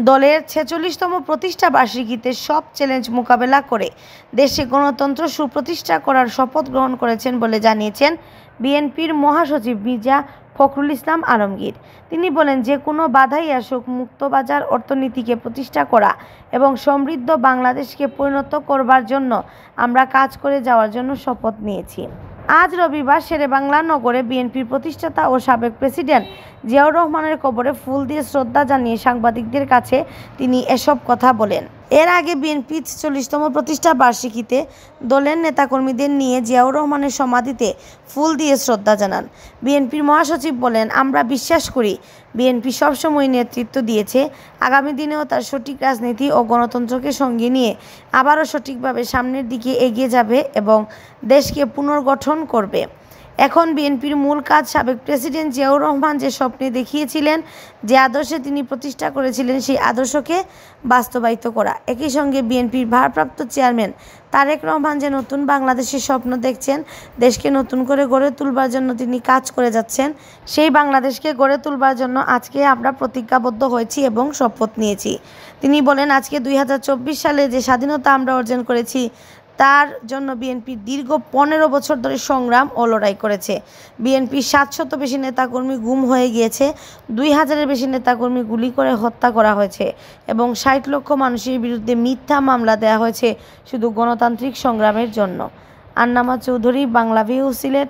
দলের ৪৬তম প্রতিষ্ঠা বার্ষিকীতে সব চ্যালেঞ্জ মোকাবেলা করে দেশে গণতন্ত্র সুপ্রতিষ্ঠা করার শপথ গ্রহণ করেছেন বলে জানিয়েছেন বিএনপির মহাসচিব মির্জা ফখরুল ইসলাম আলমগীর। তিনি বলেন, যে কোনো বাধাই আসুক, মুক্তবাজার অর্থনীতিকে প্রতিষ্ঠা করা এবং সমৃদ্ধ বাংলাদেশকে পরিণত করবার জন্য আমরা কাজ করে যাওয়ার জন্য শপথ নিয়েছি। আজ রবিবার শেরেবাংলা নগরে বিএনপির প্রতিষ্ঠাতা ও সাবেক প্রেসিডেন্ট জিয়াউর রহমানের কবরে ফুল দিয়ে শ্রদ্ধা জানিয়ে সাংবাদিকদের কাছে তিনি এসব কথা বলেন। এর আগে বিএনপির ৪৬তম প্রতিষ্ঠা বার্ষিকীতে দলের নেতাকর্মীদের নিয়ে জিয়াউর রহমানের সমাধিতে ফুল দিয়ে শ্রদ্ধা জানান। বিএনপির মহাসচিব বলেন, আমরা বিশ্বাস করি বিএনপি সবসময় নেতৃত্ব দিয়েছে, আগামী দিনেও তার সঠিক রাজনীতি ও গণতন্ত্রকে সঙ্গে নিয়ে আবারও সঠিকভাবে সামনের দিকে এগিয়ে যাবে এবং দেশকে পুনর্গঠন করবে। এখন বিএনপির মূল কাজ সাবেক প্রেসিডেন্ট জিয়াউর রহমান যে স্বপ্নে দেখিয়েছিলেন, যে আদর্শে তিনি প্রতিষ্ঠা করেছিলেন, সেই আদর্শকে বাস্তবায়িত করা। একই সঙ্গে বিএনপির ভারপ্রাপ্ত চেয়ারম্যান তারেক রহমান যে নতুন বাংলাদেশের স্বপ্ন দেখছেন, দেশকে নতুন করে গড়ে তুলবার জন্য তিনি কাজ করে যাচ্ছেন, সেই বাংলাদেশকে গড়ে তুলবার জন্য আজকে আমরা প্রতিজ্ঞাবদ্ধ হয়েছি এবং শপথ নিয়েছি। তিনি বলেন, আজকে ২০২৪ সালে যে স্বাধীনতা আমরা অর্জন করেছি, তার জন্য বিএনপি দীর্ঘ ১৫ বছর ধরে সংগ্রাম ও লড়াই করেছে। বিএনপির ৭০০ বেশি নেতাকর্মী গুম হয়ে গিয়েছে, ২০০০-এর বেশি নেতাকর্মী গুলি করে হত্যা করা হয়েছে এবং ৬০ লক্ষ মানুষের বিরুদ্ধে মিথ্যা মামলা দেওয়া হয়েছে শুধু গণতান্ত্রিক সংগ্রামের জন্য। আন্নামা চৌধুরী, বাংলা ভিউ, সিলেট।